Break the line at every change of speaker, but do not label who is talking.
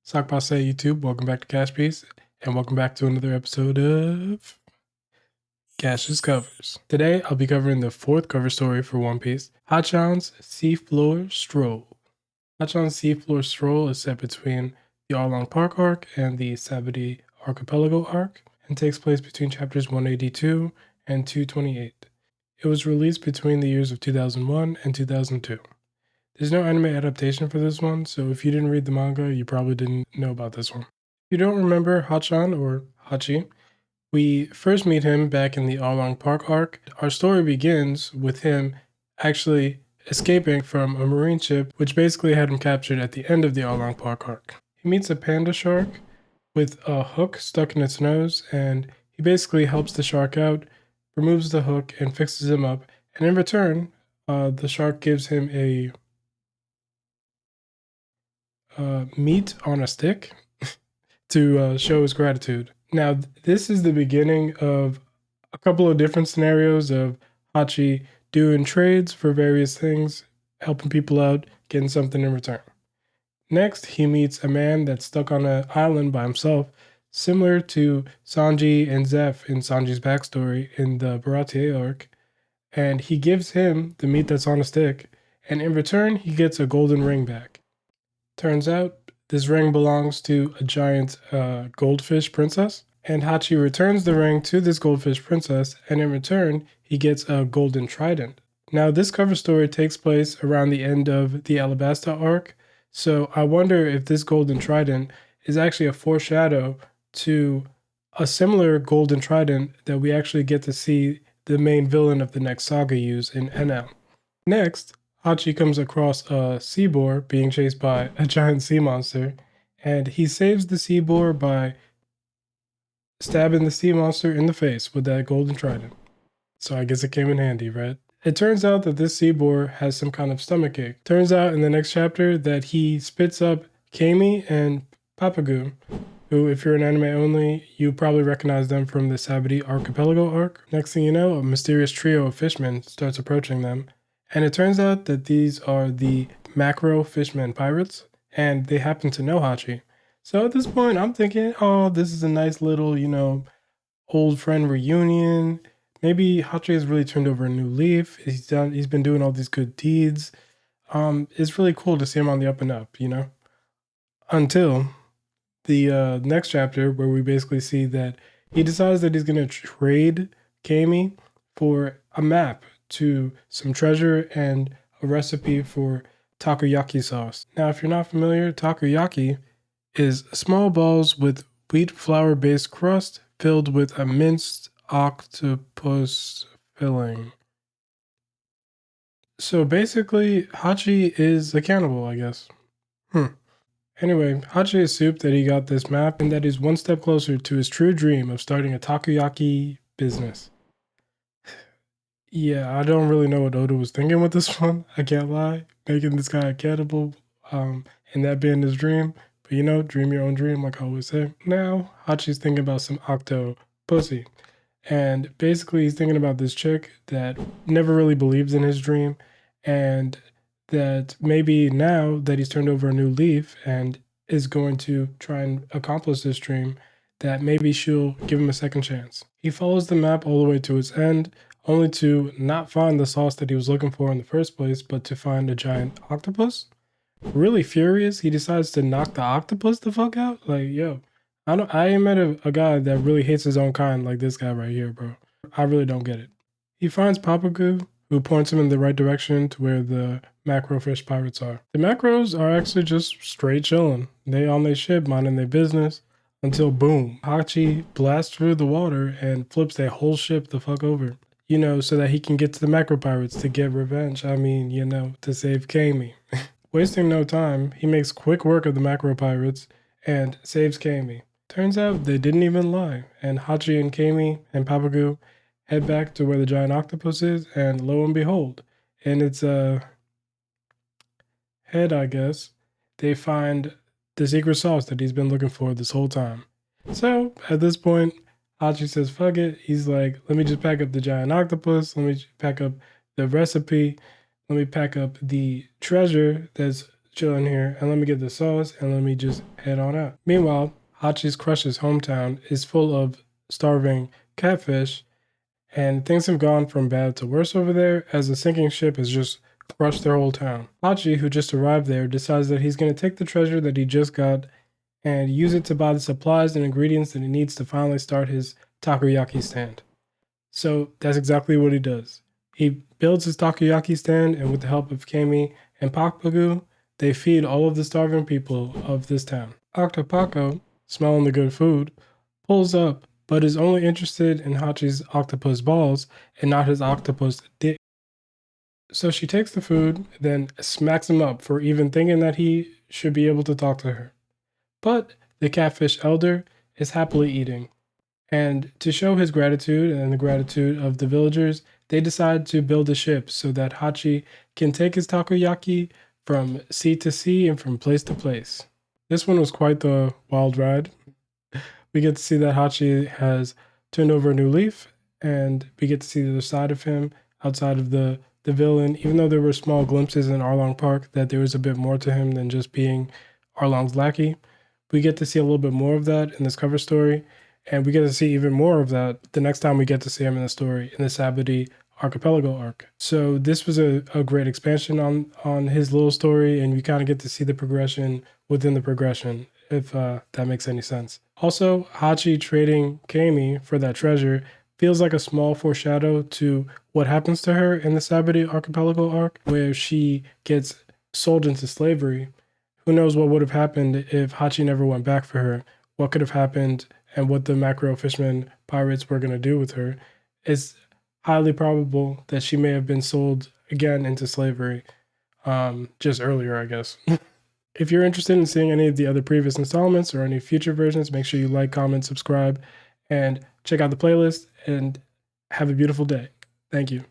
Sakpase YouTube, welcome back to KashPiece, and welcome back to another episode of Cash's Covers. Today, I'll be covering the fourth cover story for One Piece, Hatchan's Seafloor Stroll. Hatchan's Seafloor Stroll is set between the Arlong Park arc and the Sabati Archipelago arc, and takes place between chapters 182 and 228. It was released between the years of 2001 and 2002. There's no anime adaptation for this one, so if you didn't read the manga, you probably didn't know about this one. If you don't remember Hatchan or Hachi, we first meet him back in the Arlong Park arc. Our story begins with him actually escaping from a marine ship, which basically had him captured at the end of the Arlong Park arc. He meets a panda shark with a hook stuck in its nose, and he basically helps the shark out, removes the hook, and fixes him up. And in return, the shark gives him a meat on a stick to show his gratitude. Now, this is the beginning of a couple of different scenarios of Hachi doing trades for various things, helping people out, getting something in return. Next, he meets a man that's stuck on an island by himself, similar to Sanji and Zeph in Sanji's backstory in the Baratier arc, and he gives him the meat that's on a stick, and in return, he gets a golden ring back. Turns out, this ring belongs to a giant goldfish princess, and Hachi returns the ring to this goldfish princess, and in return, he gets a golden trident. Now, this cover story takes place around the end of the Alabasta arc, so I wonder if this golden trident is actually a foreshadow to a similar golden trident that we actually get to see the main villain of the next saga use in NL. Next, Hachi comes across a sea boar being chased by a giant sea monster, and he saves the sea boar by stabbing the sea monster in the face with that golden trident. So I guess it came in handy, right? It turns out that this sea boar has some kind of stomachache. Turns out in the next chapter that he spits up Kami and Papagu, who, if you're an anime only, you probably recognize them from the Sabati Archipelago arc. Next thing you know, a mysterious trio of fishmen starts approaching them, and it turns out that these are the macro fishmen pirates, and they happen to know Hachi. So at this point, I'm thinking, oh, this is a nice little, old friend reunion. Maybe Hachi has really turned over a new leaf. He's been doing all these good deeds. It's really cool to see him on the up and up, Until the next chapter, where we basically see that he decides that he's going to trade Kami for a map to some treasure and a recipe for takoyaki sauce. Now, if you're not familiar, takoyaki is small balls with wheat flour based crust filled with a minced octopus filling. So basically, Hachi is a cannibal, I guess. Anyway, Hachi is soup that he got this map and that he's one step closer to his true dream of starting a takoyaki business. Yeah, I don't really know what Oda was thinking with this one. I can't lie. Making this guy a cannibal, and that being his dream. But dream your own dream, like I always say. Now, Hachi's thinking about some octo pussy. And basically, he's thinking about this chick that never really believes in his dream, and that maybe now that he's turned over a new leaf and is going to try and accomplish this dream, that maybe she'll give him a second chance. He follows the map all the way to its end, only to not find the sauce that he was looking for in the first place, but to find a giant octopus. Really furious, he decides to knock the octopus the fuck out. Like, yo, I ain't met a guy that really hates his own kind like this guy right here, bro. I really don't get it. He finds Papagu, who points him in the right direction to where the macro fish pirates are. The macros are actually just straight chilling. They on their ship, minding their business, until boom, Hachi blasts through the water and flips their whole ship the fuck over. So that he can get to the macro pirates to get revenge. I mean, to save Kami. Wasting no time, he makes quick work of the macro pirates and saves Kami. Turns out they didn't even lie, and Hachi and Kami and Papagu head back to where the giant octopus is, and lo and behold, in its head, I guess, they find the secret sauce that he's been looking for this whole time. So, at this point, Hachi says, fuck it. He's like, let me just pack up the giant octopus. Let me pack up the recipe. Let me pack up the treasure that's chill in here and let me get the sauce and let me just head on out. Meanwhile, Hachi's crush's hometown is full of starving catfish, and things have gone from bad to worse over there as the sinking ship has just crushed their whole town. Hachi, who just arrived there, decides that he's going to take the treasure that he just got and use it to buy the supplies and ingredients that he needs to finally start his takoyaki stand. So that's exactly what he does. He builds his takoyaki stand, and with the help of Kami and Pakpagu, they feed all of the starving people of this town. Octopako, smelling the good food, pulls up, but is only interested in Hachi's octopus balls and not his octopus dick. So she takes the food, then smacks him up for even thinking that he should be able to talk to her. But the catfish elder is happily eating. And to show his gratitude and the gratitude of the villagers, they decide to build a ship so that Hachi can take his takoyaki from sea to sea and from place to place. This one was quite the wild ride. We get to see that Hachi has turned over a new leaf, and we get to see the other side of him outside of the villain. Even though there were small glimpses in Arlong Park that there was a bit more to him than just being Arlong's lackey, we get to see a little bit more of that in this cover story. And we get to see even more of that the next time we get to see him in the story, in the Sabadi Archipelago arc. So this was a great expansion on his little story, and we kind of get to see the progression within the progression, if that makes any sense. Also, Hachi trading Kami for that treasure feels like a small foreshadow to what happens to her in the Sabadi Archipelago arc, where she gets sold into slavery. Who knows what would have happened if Hachi never went back for her? What could have happened and what the macro fishermen pirates were going to do with her? It's highly probable that she may have been sold again into slavery, just earlier, I guess. If you're interested in seeing any of the other previous installments or any future versions, make sure you like, comment, subscribe, and check out the playlist, and have a beautiful day. Thank you.